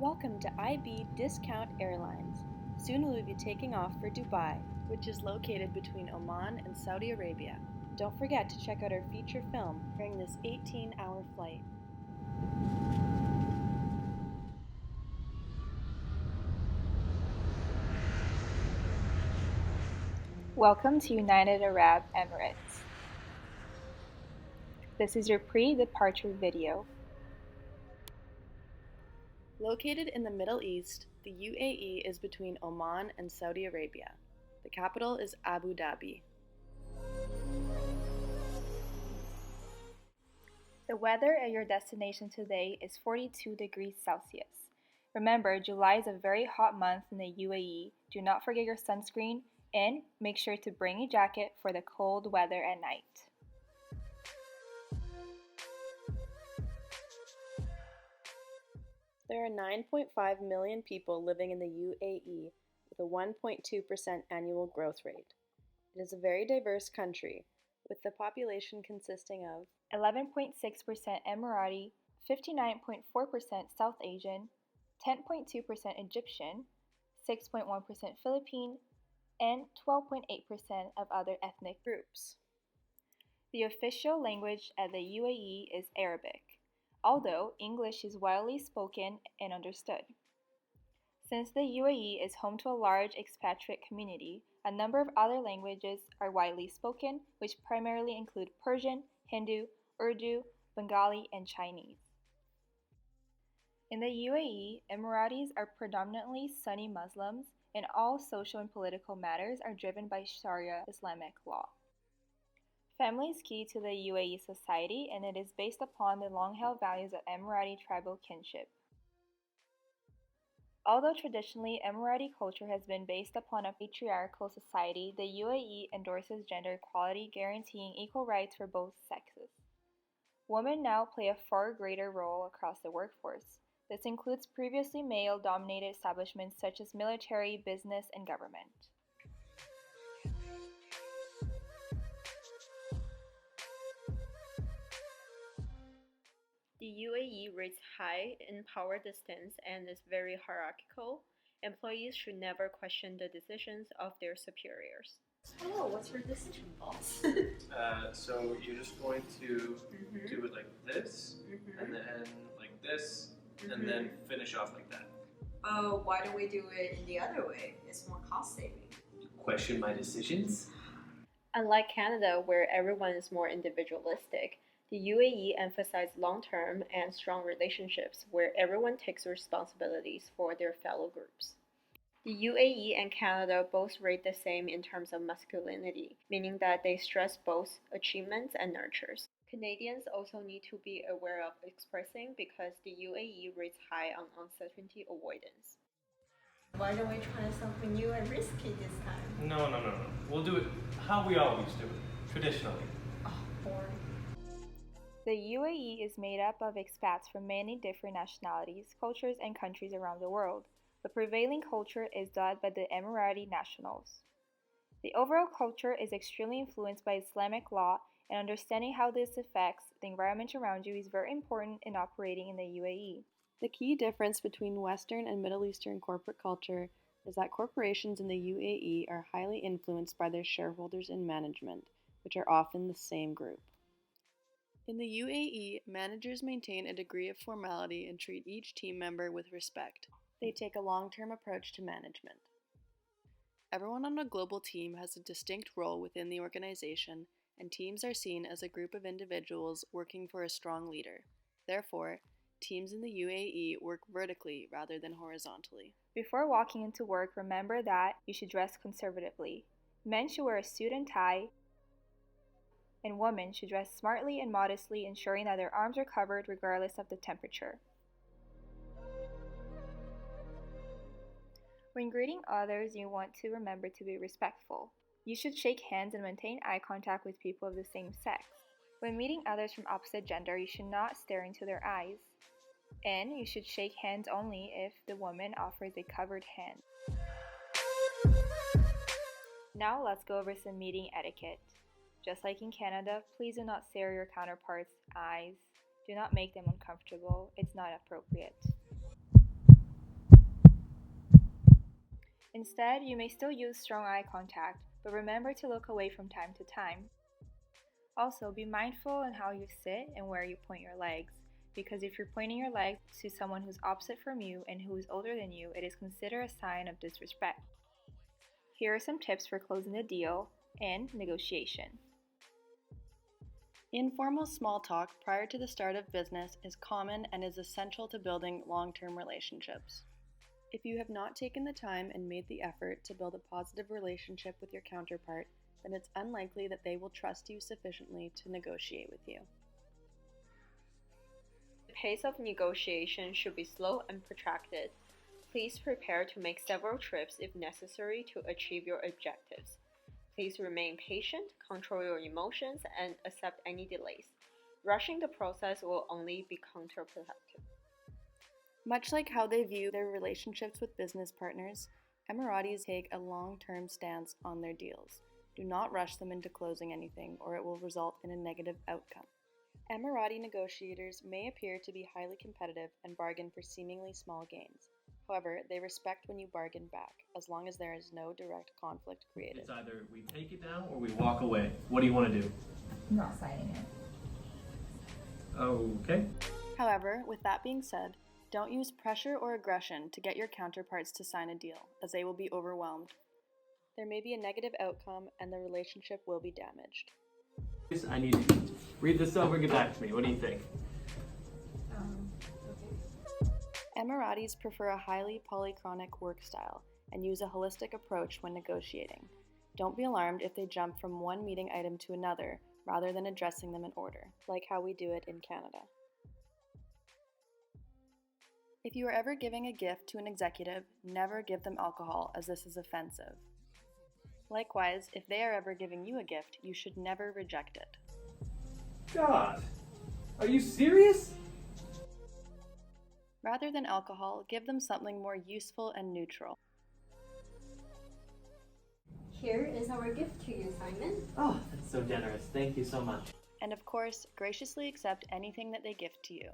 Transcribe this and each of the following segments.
Welcome to IB Discount Airlines. Soon we will be taking off for Dubai, which is located between Oman and Saudi Arabia. Don't forget to check out our feature film during this 18-hour flight. Welcome to United Arab Emirates. This is your pre-departure video. Located in the Middle East, the UAE is between Oman and Saudi Arabia. The capital is Abu Dhabi. The weather at your destination today is 42 degrees Celsius. Remember, July is a very hot month in the UAE. Do not forget your sunscreen and make sure to bring a jacket for the cold weather at night. There are 9.5 million people living in the UAE with a 1.2% annual growth rate. It is a very diverse country, with the population consisting of 11.6% Emirati, 59.4% South Asian, 10.2% Egyptian, 6.1% Philippine, and 12.8% of other ethnic groups. The official language at the UAE is Arabic, although English is widely spoken and understood. Since the UAE is home to a large expatriate community, a number of other languages are widely spoken, which primarily include Persian, Hindu, Urdu, Bengali, and Chinese. In the UAE, Emiratis are predominantly Sunni Muslims, and all social and political matters are driven by Sharia Islamic law. Family is key to the UAE society, and it is based upon the long-held values of Emirati tribal kinship. Although traditionally Emirati culture has been based upon a patriarchal society, the UAE endorses gender equality, guaranteeing equal rights for both sexes. Women now play a far greater role across the workforce. This includes previously male-dominated establishments such as military, business, and government. The UAE rates high in power distance and is very hierarchical. Employees should never question the decisions of their superiors. Hello, what's your decision box? So you're just going to do it like this, and then like this, and then finish off like that. Why don't we do it in the other way? It's more cost saving. Question my decisions? Unlike Canada, where everyone is more individualistic, the UAE emphasizes long-term and strong relationships where everyone takes responsibilities for their fellow groups. The UAE and Canada both rate the same in terms of masculinity, meaning that they stress both achievements and nurtures. Canadians also need to be aware of expressing because the UAE rates high on uncertainty avoidance. Why don't we try something new and risky this time? No. We'll do it how we always do it, traditionally. Oh, boring. The UAE is made up of expats from many different nationalities, cultures, and countries around the world. The prevailing culture is led by the Emirati nationals. The overall culture is extremely influenced by Islamic law, and understanding how this affects the environment around you is very important in operating in the UAE. The key difference between Western and Middle Eastern corporate culture is that corporations in the UAE are highly influenced by their shareholders and management, which are often the same group. In the UAE, managers maintain a degree of formality and treat each team member with respect. They take a long-term approach to management. Everyone on a global team has a distinct role within the organization, and teams are seen as a group of individuals working for a strong leader. Therefore, teams in the UAE work vertically rather than horizontally. Before walking into work, remember that you should dress conservatively. Men should wear a suit and tie, and women should dress smartly and modestly, ensuring that their arms are covered regardless of the temperature. When greeting others, you want to remember to be respectful. You should shake hands and maintain eye contact with people of the same sex. When meeting others from opposite gender, you should not stare into their eyes. And you should shake hands only if the woman offers a covered hand. Now let's go over some meeting etiquette. Just like in Canada, please do not stare your counterparts' eyes. Do not make them uncomfortable. It's not appropriate. Instead, you may still use strong eye contact, but remember to look away from time to time. Also, be mindful in how you sit and where you point your legs, because if you're pointing your legs to someone who's opposite from you and who is older than you, it is considered a sign of disrespect. Here are some tips for closing the deal and negotiation. Informal small talk prior to the start of business is common and is essential to building long-term relationships. If you have not taken the time and made the effort to build a positive relationship with your counterpart, then it's unlikely that they will trust you sufficiently to negotiate with you. The pace of negotiation should be slow and protracted. Please prepare to make several trips if necessary to achieve your objectives. Please remain patient, control your emotions, and accept any delays. Rushing the process will only be counterproductive. Much like how they view their relationships with business partners, Emiratis take a long-term stance on their deals. Do not rush them into closing anything, or it will result in a negative outcome. Emirati negotiators may appear to be highly competitive and bargain for seemingly small gains. However, they respect when you bargain back, as long as there is no direct conflict created. It's either we take it down or we walk away. What do you want to do? I'm not signing it. Okay. However, with that being said, don't use pressure or aggression to get your counterparts to sign a deal, as they will be overwhelmed. There may be a negative outcome and the relationship will be damaged. I need to read this over and get back to me. What do you think? Emiratis prefer a highly polychronic work style and use a holistic approach when negotiating. Don't be alarmed if they jump from one meeting item to another rather than addressing them in order, like how we do it in Canada. If you are ever giving a gift to an executive, never give them alcohol, as this is offensive. Likewise, if they are ever giving you a gift, you should never reject it. God, are you serious? Rather than alcohol, give them something more useful and neutral. Here is our gift to you, Simon. Oh, that's so generous. Thank you so much. And of course, graciously accept anything that they gift to you.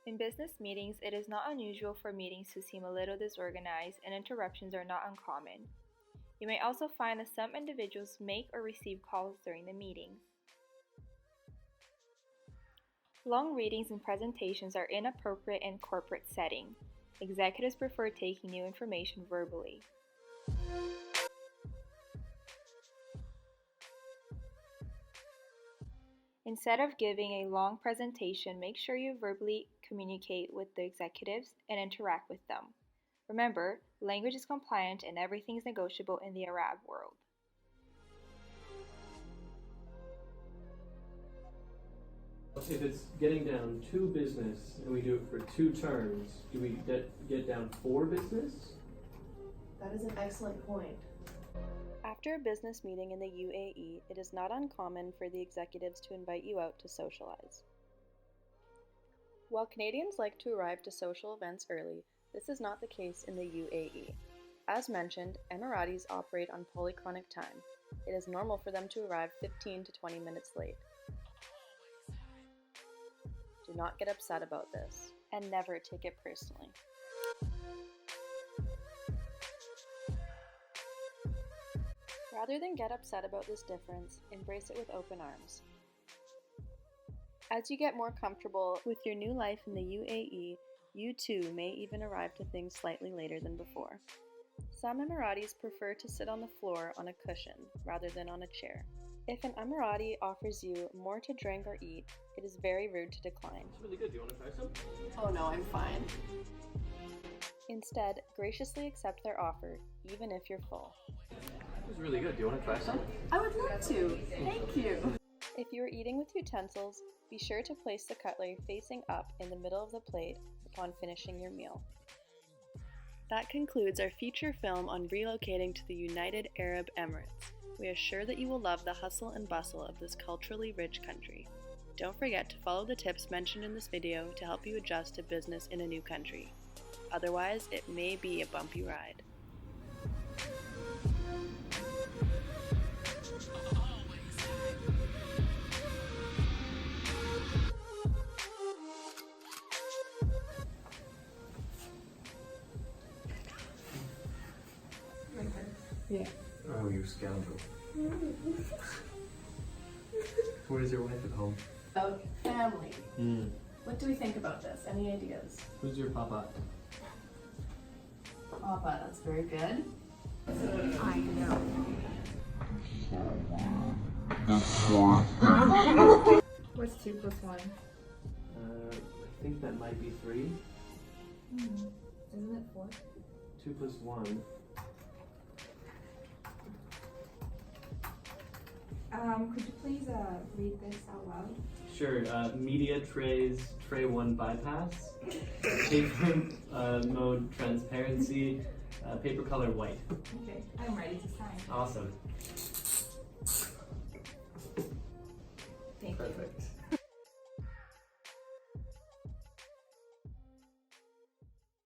In business meetings, it is not unusual for meetings to seem a little disorganized, and interruptions are not uncommon. You may also find that some individuals make or receive calls during the meetings. Long readings and presentations are inappropriate in corporate setting. Executives prefer taking new information verbally. Instead of giving a long presentation, make sure you verbally communicate with the executives and interact with them. Remember, language is compliant and everything is negotiable in the Arab world. If it's getting down 2 business and we do it for 2 turns, do we get down 4 business? That is an excellent point. After a business meeting in the UAE, it is not uncommon for the executives to invite you out to socialize. While Canadians like to arrive to social events early, this is not the case in the UAE. As mentioned, Emiratis operate on polychronic time. It is normal for them to arrive 15 to 20 minutes late. Do not get upset about this, and never take it personally. Rather than get upset about this difference, embrace it with open arms. As you get more comfortable with your new life in the UAE, you too may even arrive to things slightly later than before. Some Emiratis prefer to sit on the floor on a cushion rather than on a chair. If an Emirati offers you more to drink or eat, it is very rude to decline. It's really good. Do you want to try some? Oh no, I'm fine. Instead, graciously accept their offer, even if you're full. It was really good. Do you want to try some? I would love to. Thank you. If you are eating with utensils, be sure to place the cutlery facing up in the middle of the plate upon finishing your meal. That concludes our feature film on relocating to the United Arab Emirates. We are sure that you will love the hustle and bustle of this culturally rich country. Don't forget to follow the tips mentioned in this video to help you adjust to business in a new country. Otherwise, it may be a bumpy ride. Yeah. Oh, you scoundrel. Where's your wife at home? About family. Hmm. What do we think about this? Any ideas? Who's your papa? Papa, that's very good. I know. What's 2 plus 1? I think that might be 3. Isn't it 4? 2 plus 1. Could you please read this out loud? Sure. Media trays, tray 1 bypass. Paper mode transparency. Paper color white. Okay, I'm ready to sign. Awesome. Thank you. Perfect.